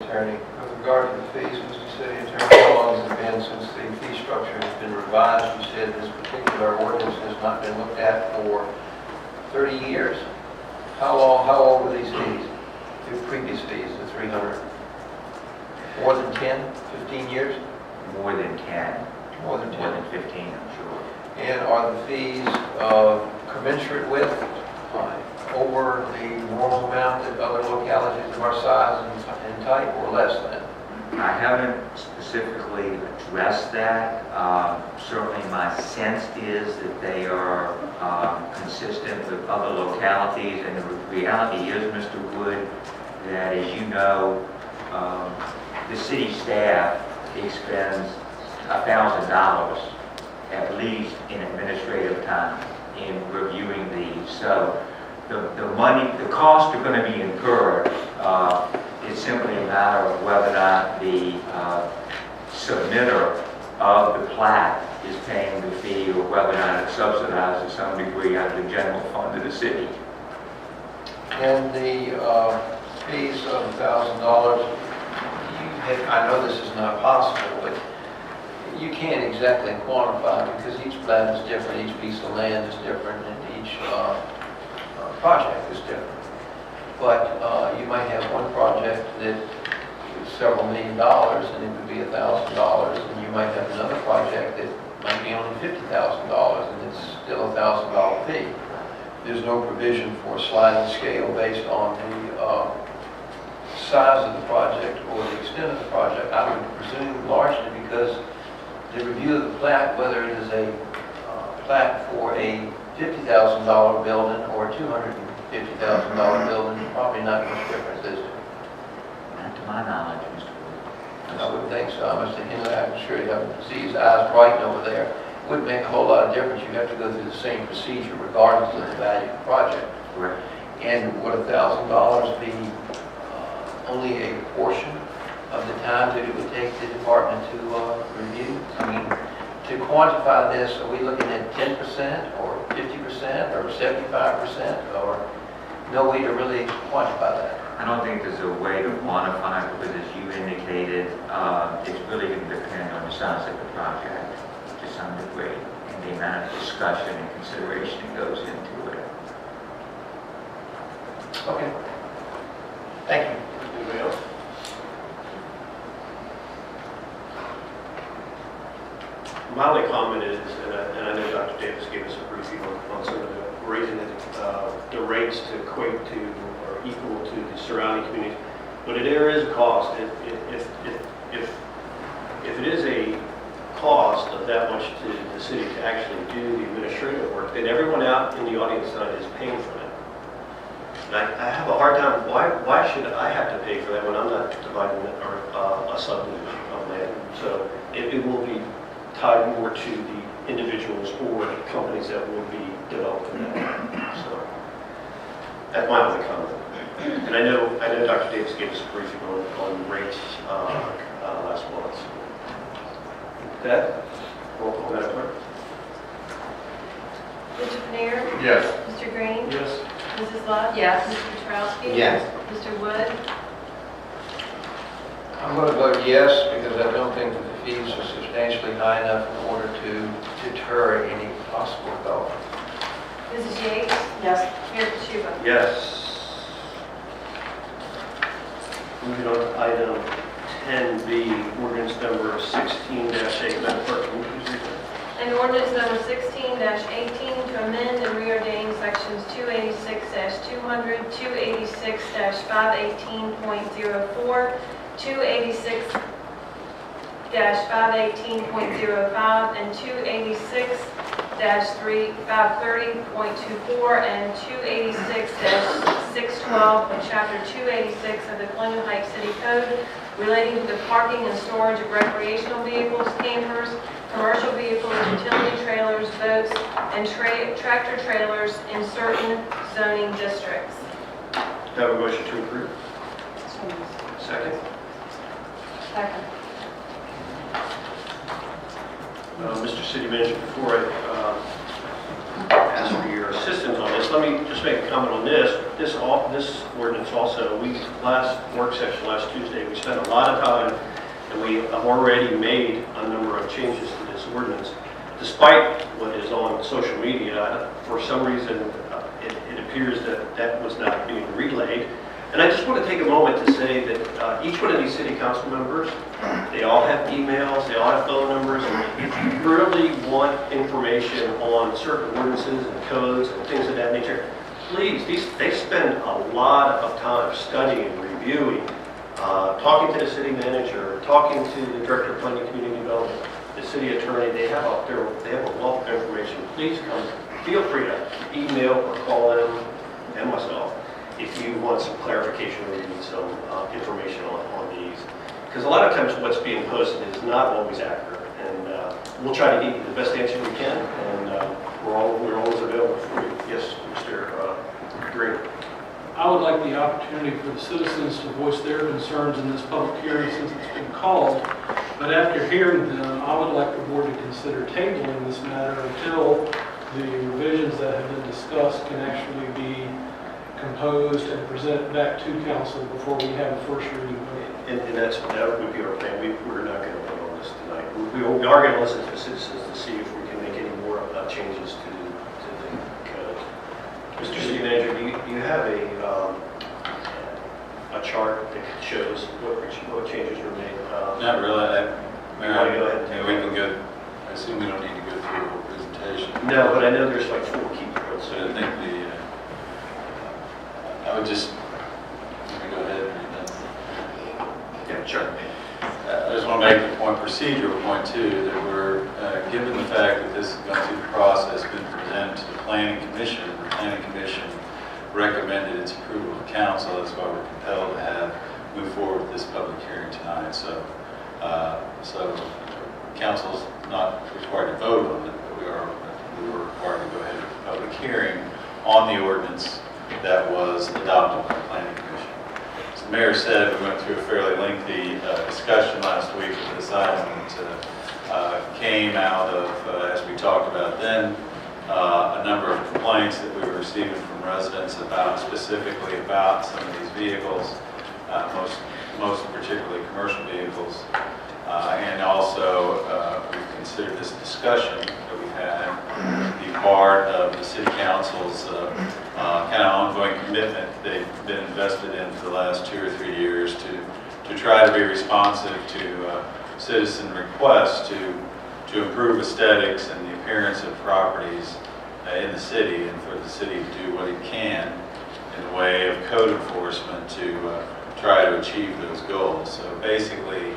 Attorney, with regard to the fees, Mr. City Attorney, how long has it been since the fee structure has been revised? You said this particular ordinance has not been looked at for 30 years. How old were these fees? The previous fees, the 300? More than 10, 15 years? More than 10. More than 10? More than 15, I'm sure. And are the fees commensurate with, over the normal amount that other localities of our size and type, or less than? I haven't specifically addressed that. Certainly my sense is that they are consistent with other localities, and the reality is, Mr. Wood, that as you know, the city staff expends $1,000 at least in administrative time in reviewing these. So the costs are going to be incurred. It's simply a matter of whether or not the submitter of the plat is paying the fee, or whether or not it's subsidized to some degree out of the general fund of the city. And the fees of $1,000, I know this is not possible, but you can't exactly quantify, because each plat is different, each piece of land is different, and each project is different. But you might have one project that is several $1 million, and it could be $1,000, and you might have another project that might be only $50,000, and it's still a $1,000 fee. There's no provision for a sliding scale based on the size of the project or the extent of the project. I would presume largely because the review of the plat, whether it is a plat for a $50,000 building or a $250,000 building, probably not much difference, is it? Not to my knowledge, Mr. Wood. I wouldn't think so. I must think, I'm sure you have to see his eyes brighten over there. It wouldn't make a whole lot of difference. You have to go through the same procedure regardless of the value of the project. Correct. And would $1,000 be only a portion of the time that it would take the department to review? I mean, to quantify this, are we looking at 10% or 50% or 75%, or no way to really quantify that? I don't think there's a way to quantify it, because as you indicated, it's really going to depend on the size of the project to some degree, and the amount of discussion and consideration that goes into it. Okay. Thank you. Anybody else? My only comment is, and I know Dr. Davis gave us a briefing on some of the raising the rates to equate to or equal to the surrounding communities, but there is a cost. If it is a cost of that much to the city to actually do the administrative work, then everyone out in the audience tonight is paying for that. And I have a hard time. Why should I have to pay for that when I'm not dividing a subdivision of land? So it will be tied more to the individuals or companies that will be developing that. So that's my only comment. And I know Dr. Davis gave us a briefing on rates last month. That, roll call, Madam Clerk. Mr. Pannier? Yes. Mr. Green? Yes. Mrs. Love? Yes. Mr. Petrowski? Yes. Mr. Wood? I'm going to vote yes, because I don't think that the fees are substantially high enough in order to deter any possible development. Mrs. Yates? Yes. Mayor Kachuba? Yes. Moving on to item 10B, ordinance number 16-8. Madam Clerk, can you please read that? An ordinance number 16-18 to amend and reordain sections 286-200, 286-518.04, 286-518.05, and 286-530.24, and 286-612 of Chapter 286 of the Colonial Heights City Code relating to the parking and storage of recreational vehicles, campers, commercial vehicles, utility trailers, boats, and tractor trailers in certain zoning districts. Do I have a motion to approve? Second. Second. Mr. City Manager, before I ask for your assistance on this, let me just make a comment on this. this ordinance also, last work session, last Tuesday, we spent a lot of time, and we have already made a number of changes to this ordinance. Despite what is on social media, for some reason, it appears that that was not being relayed. And I just want to take a moment to say that each one of these city council members, they all have emails, they all have phone numbers, and if you really want information on certain ordinances and codes and things of that nature, please, they spend a lot of time studying, reviewing, talking to the city manager, talking to the director of planning and community development, the city attorney. They have a wealth of information. Please come. Feel free to email or call them and myself if you want some clarification or you need some information on these. Because a lot of times what's being posted is not always accurate. And we'll try to get you the best answer we can. And we're always available for you. Yes, Mr. Green. I would like the opportunity for the citizens to voice their concerns in this public hearing since it's been called. But after hearing them, I would like the board to consider tabling this matter until the revisions that have been discussed can actually be composed and presented back to council before we have a first reading vote. And that would be our plan. We're not going to vote on this tonight. We are going to listen to the citizens to see if we can make any more changes to the code. Mr. City Manager, do you have a chart that shows what changes were made? Not really. You want to go ahead and Yeah, we can go. I assume we don't need to go through the whole presentation. No, but I know there's like 4 key points. So I think I would just, let me go ahead and read that. Yeah, sure. I just want to make the procedural point too, that we're, given the fact that this has gone through the process, been presented to the Planning Commission, and the Planning Commission recommended its approval to council. That's why we're compelled to move forward with this public hearing tonight. So council's not required to vote on it, but we were required to go ahead with the public hearing on the ordinance that was adopted by the Planning Commission. As the mayor said, we went through a fairly lengthy discussion last week of this item that came out of, as we talked about then, a number of complaints that we were receiving from residents specifically about some of these vehicles, most particularly commercial vehicles. And also, we've considered this discussion that we've had be part of the city council's kind of ongoing commitment they've been invested in for the last 2 or 3 years to try to be responsive to citizen requests to improve aesthetics and the appearance of properties in the city, and for the city to do what it can in the way of code enforcement to try to achieve those goals. So basically,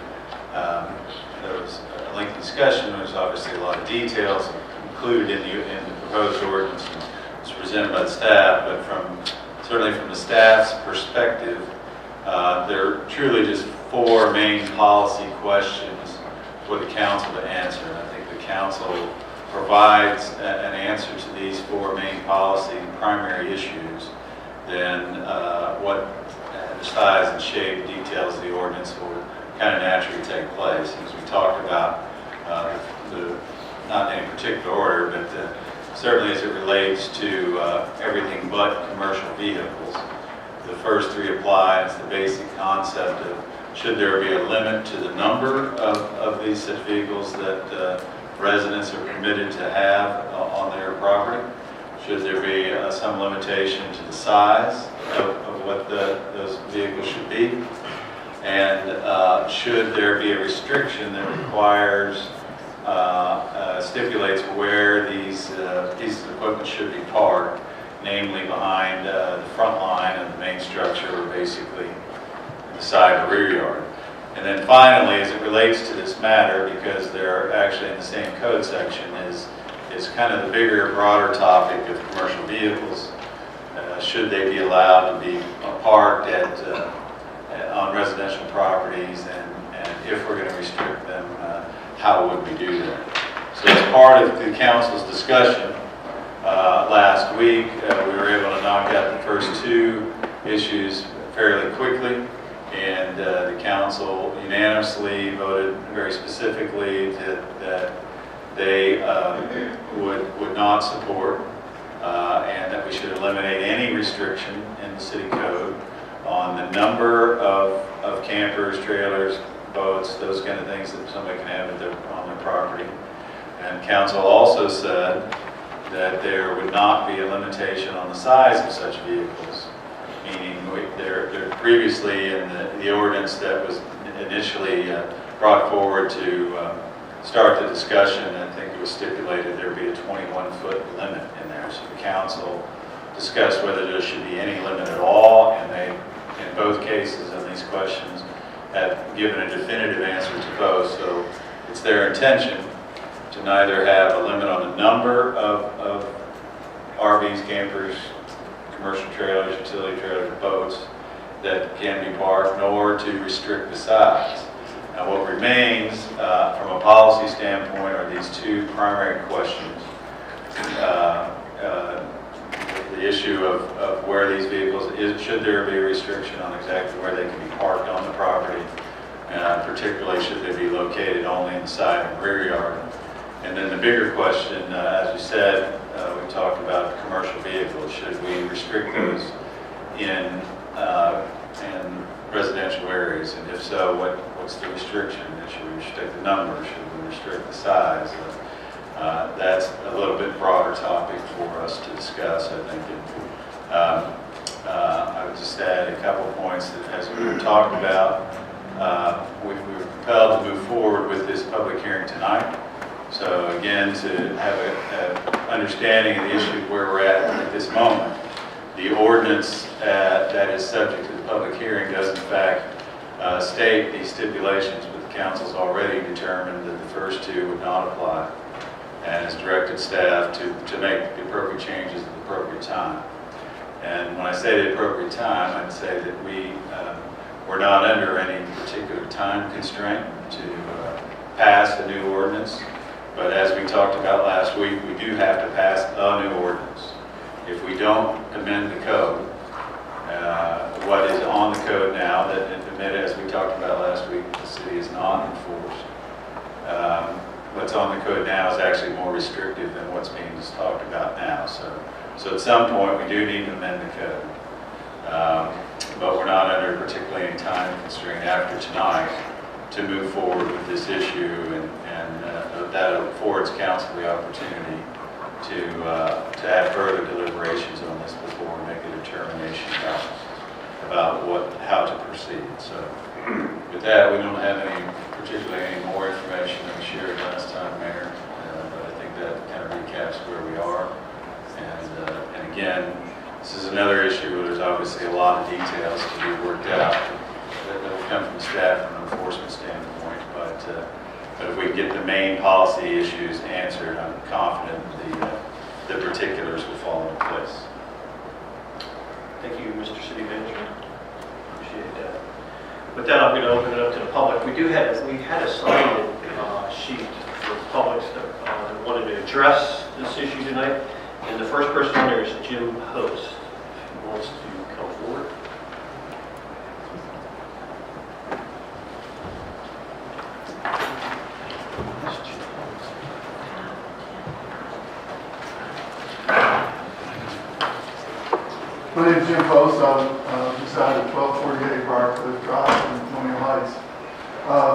there was a lengthy discussion. There's obviously a lot of details included in the proposed ordinance. It's presented by the staff, but certainly from the staff's perspective, there are truly just 4 main policy questions for the council to answer. And I think the council provides an answer to these 4 main policy primary issues. Then what the size and shape details of the ordinance will kind of naturally take place. As we talked about, not in any particular order, but certainly as it relates to everything but commercial vehicles. The first 3 apply. It's the basic concept of should there be a limit to the number of these such vehicles that residents are permitted to have on their property? Should there be some limitation to the size of what those vehicles should be? And should there be a restriction that requires, stipulates where these pieces of equipment should be parked, namely behind the front line of the main structure, or basically the side or rear yard. And then finally, as it relates to this matter, because they're actually in the same code section, is kind of the bigger, broader topic of commercial vehicles. Should they be allowed to be parked on residential properties, and if we're going to restrict them, how would we do that? So as part of the council's discussion last week, we were able to knock out the first 2 issues fairly quickly, and the council unanimously voted very specifically that they would not support and that we should eliminate any restriction in the city code on the number of campers, trailers, boats, those kind of things that somebody can have on their property. And council also said that there would not be a limitation on the size of such vehicles, meaning there previously in the ordinance that was initially brought forward to start the discussion, I think it was stipulated there be a 21-foot limit in there. So the council discussed whether there should be any limit at all, and they, in both cases on these questions, have given a definitive answer to both. So it's their intention to neither have a limit on the number of RVs, campers, commercial trailers, utility trailers, boats that can be parked, nor to restrict the size. Now, what remains from a policy standpoint are these two primary questions. The issue of where these vehicles should there be a restriction on exactly where they can be parked on the property, particularly should they be located only in the side and rear yard. And then the bigger question, as you said, we talked about commercial vehicles. Should we restrict those in residential areas? And if so, what's the restriction? Should we restrict the number? Should we restrict the size? That's a little bit broader topic for us to discuss, I think. I would just add a couple of points that, as we were talking about, we were compelled to move forward with this public hearing tonight. So again, to have an understanding of the issue where we're at this moment, the ordinance that is subject to the public hearing does in fact state these stipulations, but the council's already determined that the first two would not apply, and has directed staff to make the appropriate changes at the appropriate time. And when I say the appropriate time, I'd say that we're not under any particular time constraint to pass a new ordinance. But as we talked about last week, we do have to pass a new ordinance. If we don't amend the code, what is on the code now, that as we talked about last week, the city is not enforced. What's on the code now is actually more restrictive than what's being just talked about now. So at some point, we do need to amend the code. But we're not under particularly any time constraint after tonight to move forward with this issue, and that affords council the opportunity to have further deliberations on this before we make a determination about how to proceed. So with that, we don't have particularly any more information than we shared last time, Mayor, but I think that kind of recaps where we are. And again, this is another issue where there's obviously a lot of details to be worked out that will come from staff from an enforcement standpoint, but if we get the main policy issues answered, I'm confident the particulars will fall into place. Thank you, Mr. City Manager. Appreciate that. With that, I'm going to open it up to the public. We had a signed sheet for the public that wanted to address this issue tonight. And the first person on there is Jim Host, who wants to come forward. My name is Jim Post. I reside at 1248 Briarcliff Drive in Colonial Heights.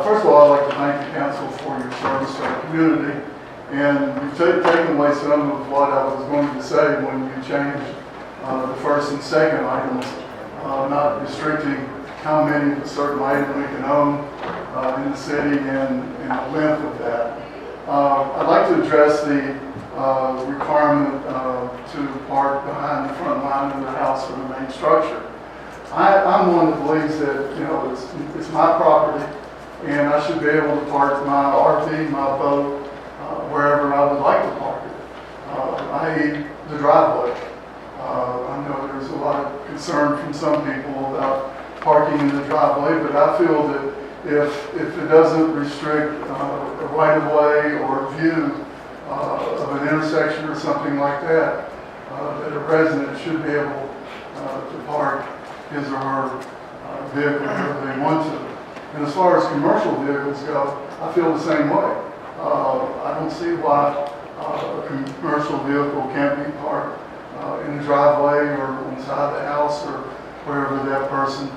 First of all, I'd like to thank the council for your service to our community. And you've taken away some of what I was going to say when you changed the first and second items, not restricting how many of a certain item we can own in the city and the length of that. I'd like to address the requirement to park behind the front line of the house or the main structure. I'm one that believes that it's my property, and I should be able to park my RV, my boat, wherever I would like to park it, i.e. the driveway. I know there's a lot of concern from some people about parking in the driveway, but I feel that if it doesn't restrict a right-of-way or view of an intersection or something like that, that a resident should be able to park his or her vehicle wherever they want to. And as far as commercial vehicles go, I feel the same way. I don't see why a commercial vehicle can't be parked in the driveway or inside the house or wherever that person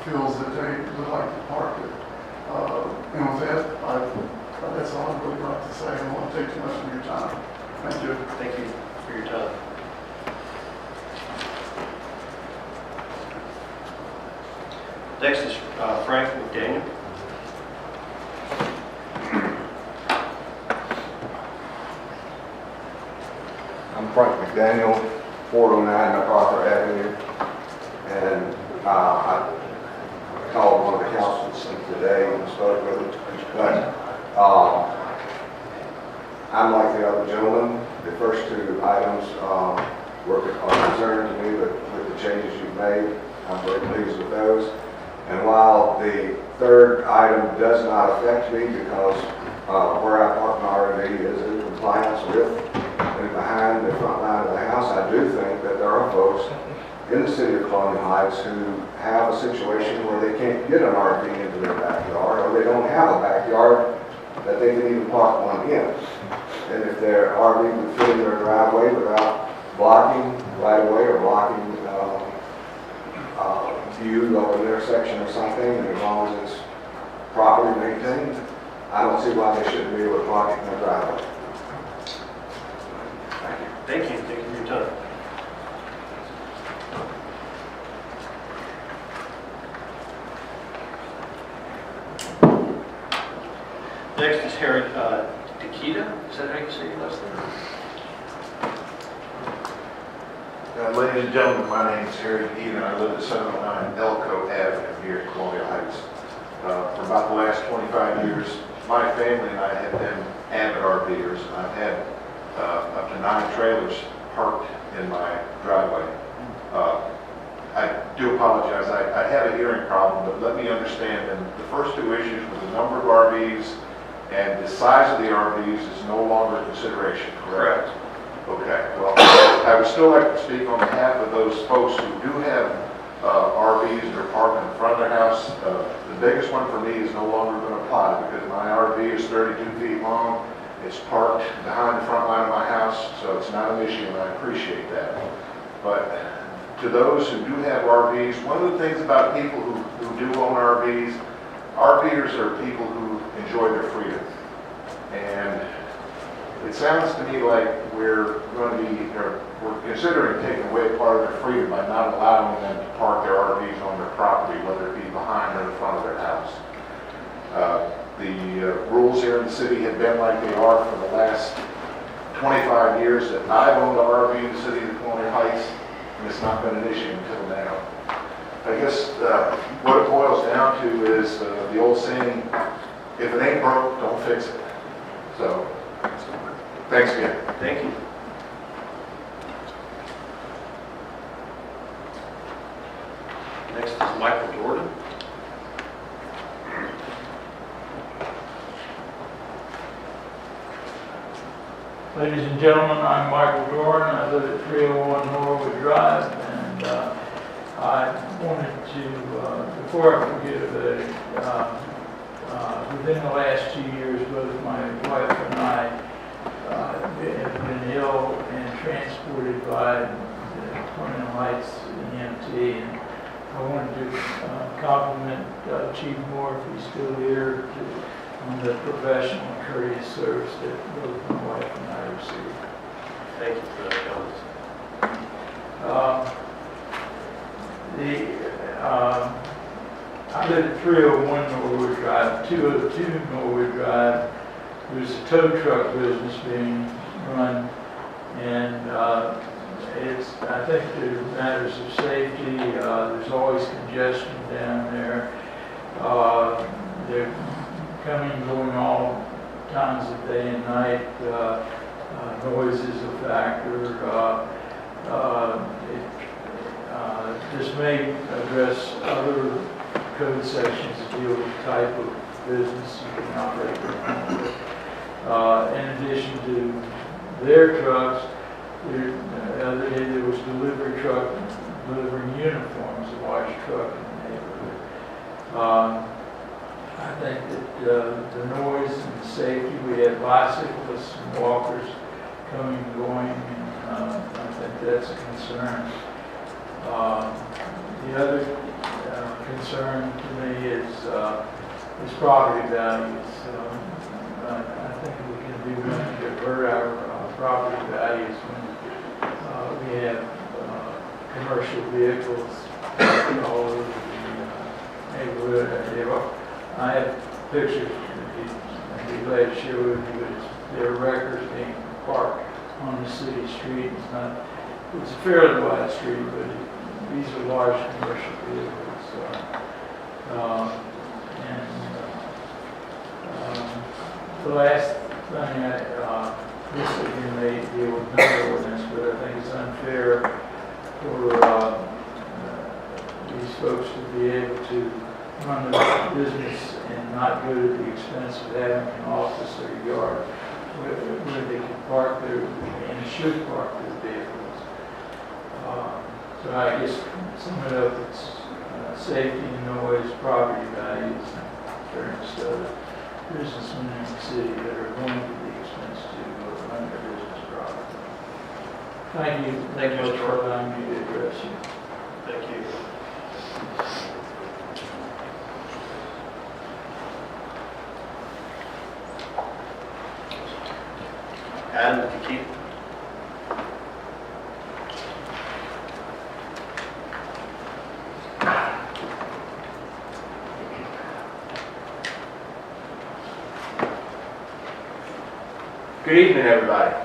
feels that they would like to park it. And with that, that's all I'd really like to say. I don't want to take too much of your time. Thank you. Thank you for your time. Next is Frank McDaniel. I'm Frank McDaniel, 409 MacArthur Avenue, and I called one of the councils today and spoke with them, but I'm like the other gentleman. The first two items are concerned to me with the changes you've made. I'm very pleased with those. And while the third item does not affect me because where I park my RV is in compliance with and behind the front line of the house, I do think that there are folks in the city of Colonial Heights who have a situation where they can't get an RV into their backyard, or they don't have a backyard that they can even park one in. And if their RV would fit in their driveway without blocking right away or blocking view of an intersection or something, and as long as it's properly maintained, I don't see why they shouldn't be able to park it in their driveway. Thank you. Thank you. Thank you for your time. Next is Harry Takita. Is that how you say your last name? Ladies and gentlemen, my name is Harry Dean, and I live at 709 Elko Avenue here in Colonial Heights. For about the last 25 years, my family and I have been avid RVers, and I've had up to 9 trailers parked in my driveway. I do apologize, I have a hearing problem, but let me understand, and the first two issues were the number of RVs and the size of the RVs is no longer a consideration, correct? Okay, well, I would still like to speak on behalf of those folks who do have RVs that are parked in front of their house. The biggest one for me is no longer going to apply because my RV is 32 feet long. It's parked behind the front line of my house, so it's not an issue, and I appreciate that. But to those who do have RVs, one of the things about people who do own RVs, RVers are people who enjoy their freedom. And it sounds to me like we're considering taking away part of their freedom by not allowing them to park their RVs on their property, whether it be behind or in front of their house. The rules here in the city have been like they are for the last 25 years that I've owned an RV in the city of Colonial Heights, and it's not been an issue until now. I guess what it boils down to is the old saying, if it ain't broke, don't fix it. So, thanks again. Thank you. Next is Michael Jordan. Ladies and gentlemen, I'm Michael Jordan. I live at 301 Norwood Drive, and I wanted to, before I forget about it, within the last 2 years, both my wife and I have been ill and transported by the Colonial Heights EMT, and I wanted to compliment Chief Moore, if he's still here, on the professional and courteous service that both my wife and I received. Thank you for those comments. I live at 301 Norwood Drive, 202 Norwood Drive. There's a tow truck business being run, and I think there are matters of safety. There's always congestion down there. They're coming and going all times of day and night. Noise is a factor. This may address other code sections that deal with the type of business you can operate with. In addition to their trucks, the other day there was a delivery truck delivering uniforms, a large truck in the neighborhood. I think that the noise and the safety, we have bicyclists and walkers coming and going, and I think that's a concern. The other concern to me is property values. I think we can do much to hurt our property values when we have commercial vehicles all over the neighborhood. I have pictures, I'd be glad to share with you, but there are records being parked on the city street. It's a fairly wide street, but these are large commercial vehicles. The last thing, this again may deal with another ordinance, but I think it's unfair for these folks to be able to run the business and not go to the expense of having an office or a yard where they can park their, and should park their vehicles. So I guess sum it up, it's safety, noise, property values, and fairness to other businessmen in the city that are going to the expense to run their business properly. Thank you. Thank you, Mr. for allowing me to address you. Thank you. Adam, to keep. Good evening, everybody.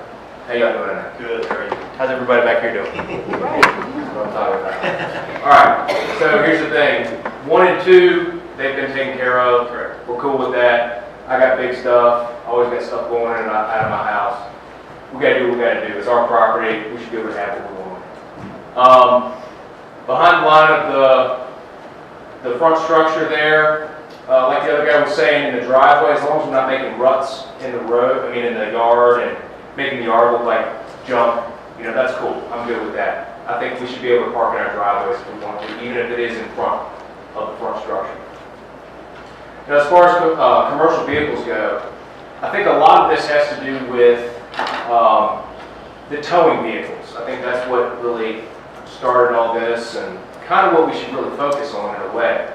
How y'all doing tonight? Good, how are you? How's everybody back here doing? That's what I'm talking about. All right, so here's the thing. 1 and 2, they've been taken care of. Correct. We're cool with that. I got big stuff. Always got stuff going in and out of my house. We gotta do what we gotta do. It's our property. We should be able to have what we want. Behind the line of the front structure there, like the other guy was saying, in the driveway, as long as we're not making ruts in the road, in the yard, and making the yard look like junk, that's cool. I'm good with that. I think we should be able to park in our driveways if we want to, even if it is in front of the front structure. Now, as far as commercial vehicles go, I think a lot of this has to do with the towing vehicles. I think that's what really started all this, and kind of what we should really focus on in a way.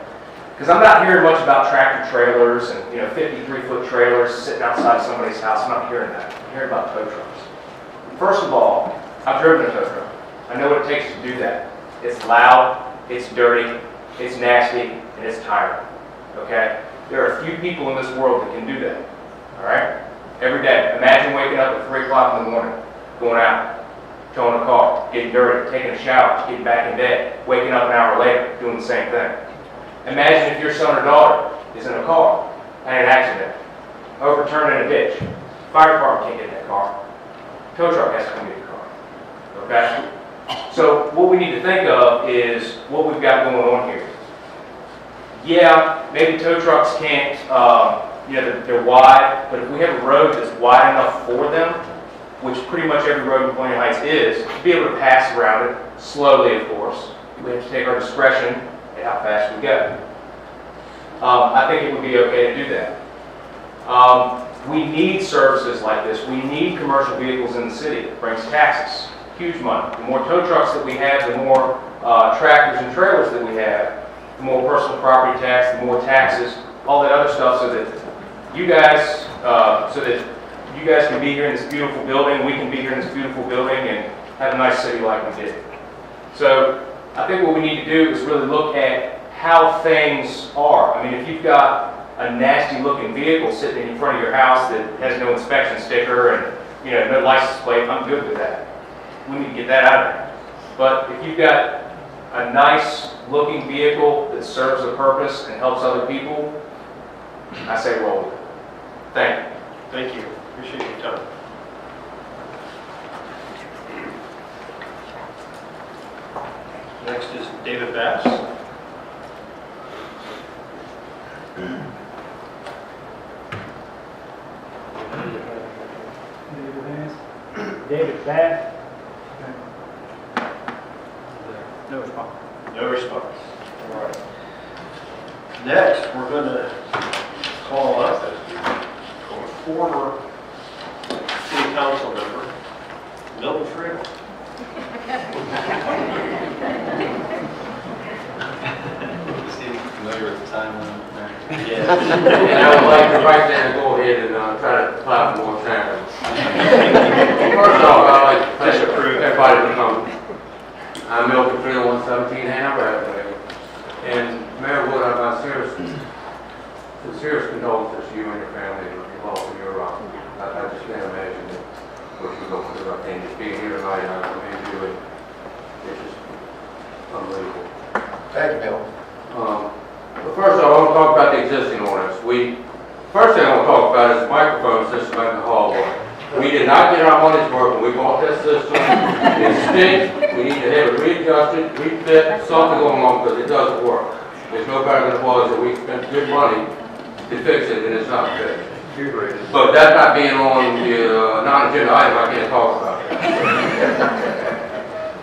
Because I'm not hearing much about tractor trailers and 53-foot trailers sitting outside somebody's house. I'm not hearing that. I'm hearing about tow trucks. First of all, I've driven a tow truck. I know what it takes to do that. It's loud, it's dirty, it's nasty, and it's tiring. Okay? There are a few people in this world that can do that. All right? Every day. Imagine waking up at 3 o'clock in the morning, going out, towing a car, getting dirty, taking a shower, getting back in bed, waking up an hour later, doing the same thing. Imagine if your son or daughter is in a car, had an accident, overturned in a ditch. Fire department can't get in that car. Tow truck has to come get the car. Okay? So what we need to think of is what we've got going on here. Yeah, maybe tow trucks can't, they're wide, but if we have a road that's wide enough for them, which pretty much every road in Colonial Heights is, to be able to pass around it, slowly of course. We have to take our discretion at how fast we go. I think it would be okay to do that. We need services like this. We need commercial vehicles in the city. It brings taxes, huge money. The more tow trucks that we have, the more tractors and trailers that we have, the more personal property tax, the more taxes, all that other stuff, so that you guys can be here in this beautiful building, we can be here in this beautiful building and have a nice city like we did. So I think what we need to do is really look at how things are. If you've got a nasty looking vehicle sitting in front of your house that has no inspection sticker and no license plate, I'm good with that. We need to get that out of there. But if you've got a nice looking vehicle that serves a purpose and helps other people, I say roll with it. Thank you. Thank you. Appreciate your time. Next is David Bass. David Bass. No response. No response. All right. Next, we're going to call up a former city council member, Milton Friel. And I would like to right now go ahead and try to apply for more time. First off, I'd like to thank everybody for coming. I'm Milton Freeland, 117 Hanover Avenue. And Mayor Wood, I have sincerest condolences to you and your family and your loss of your I just can't imagine what you're going through. I can't just be here tonight. I mean, do it. It's just unbelievable. Thank you, Bill. But first, I want to talk about the existing ordinance. First thing I want to talk about is the microphone system at the hallway. We did not get our money's worth when we bought that system. It stinks. We need to have it readjusted, refit, something going on because it doesn't work. It's no better than it was, and we spent good money to fix it, and it's not fixed. But that not being on the non-agenda item, I can't talk about that.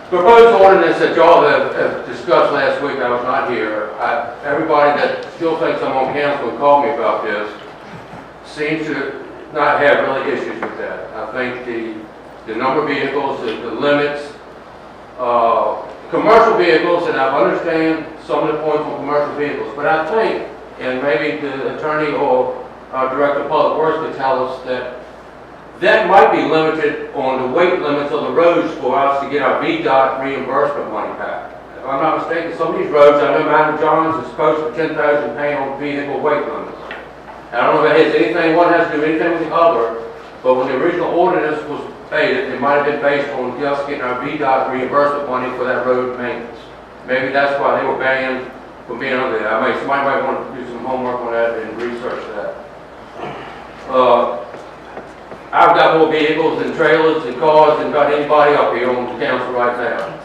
Proposed ordinance that y'all have discussed last week, I was not here. Everybody that still thinks I'm on council and called me about this seems to not have really issues with that. I think the number of vehicles, the limits, commercial vehicles, and I understand some of the points on commercial vehicles, but I think, and maybe the attorney or director of public works could tell us that might be limited on the weight limits of the roads for us to get our VDOT reimbursement money back. If I'm not mistaken, some of these roads, I know Mount John's is supposed to 10,000 pound vehicle weight limits. I don't know if it has anything, one has to do anything with the other, but when the original ordinance was made, it might have been based on just getting our VDOT reimbursement money for that road maintenance. Maybe that's why they were banned from being under there. Somebody might want to do some homework on that and research that. I've got more vehicles and trailers and cars than about anybody up here on the council right now.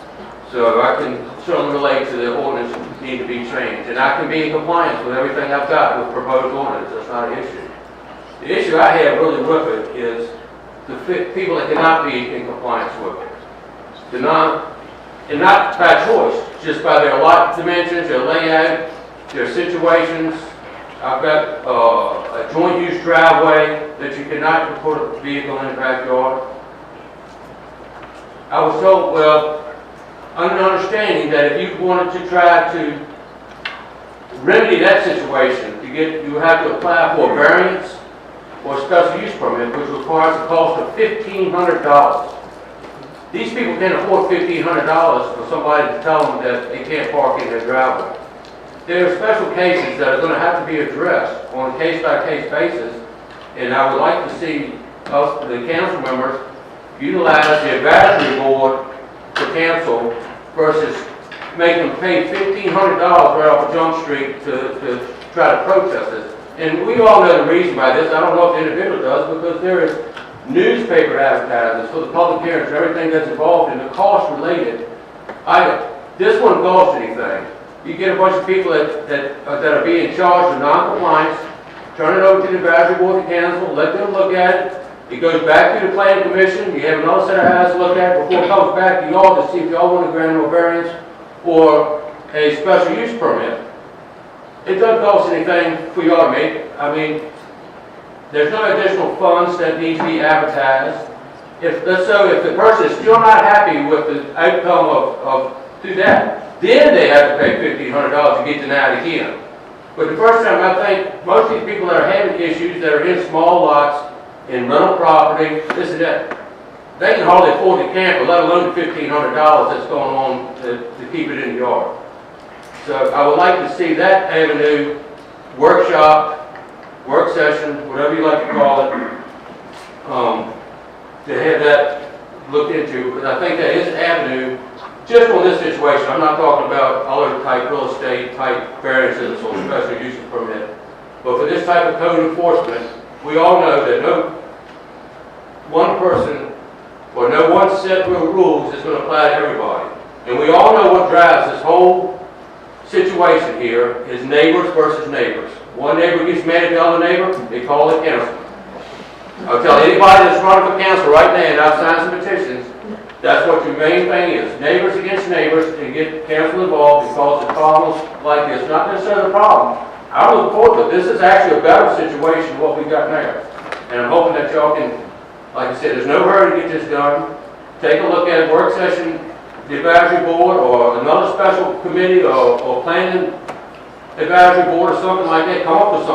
So I can certainly relate to the ordinance that need to be changed. And I can be in compliance with everything I've got with proposed ordinance. That's not an issue. The issue I have really with it is the people that cannot be in compliance with it. And not by choice, just by their lot dimensions, their layout, their situations. I've got a joint use driveway that you cannot put a vehicle in the backyard. I was told, well, under understanding that if you wanted to try to remedy that situation, you have to apply for a variance or a special use permit, which requires a cost of $1,500. These people can't afford $1,500 for somebody to tell them that they can't park in their driveway. There are special cases that are going to have to be addressed on a case-by-case basis, and I would like to see us, the council members, utilize the advisory board for council versus making them pay $1,500 right off of Jump Street to try to protest this. And we all know the reason by this. I don't know if the individual does, because there is newspaper advertisements for the public hearings and everything that's involved in the cost-related item. This wouldn't cost anything. You get a bunch of people that are being charged with non-compliance, turn it over to the advisory board of council, let them look at it. It goes back to the planning commission. You have another set of eyes to look at it before it comes back to y'all to see if y'all want to grant a variance or a special use permit. It doesn't cost anything for y'all to make. I mean, there's no additional funds that need to be advertised. If the person is still not happy with the outcome of that, then they have to pay $1,500 to get denied again. But the first time, I think most of these people that are having issues that are in small lots, in rental property, this and that, they can hardly afford the camper, let alone the $1,500 that's going on to keep it in the yard. So I would like to see that avenue, workshop, work session, whatever you like to call it, to have that looked into. Because I think that is an avenue, just on this situation. I'm not talking about other type real estate type variances or special use permit. But for this type of code enforcement, we all know that no one person or no one set of rules is going to apply to everybody. And we all know what drives this whole situation here is neighbors versus neighbors. One neighbor gets mad at the other neighbor, they call it council. I'll tell anybody that's running for council right now, and I've signed some petitions, that's what your main thing is. Neighbors against neighbors, and get council involved because of problems like this. Not necessarily a problem. I look forward to it. This is actually a better situation than what we got now. And I'm hoping that y'all can, like I said, there's no hurry to get this done. Take a look at a work session, the advisory board, or another special committee, or planning advisory board, or something like that. Come up with something.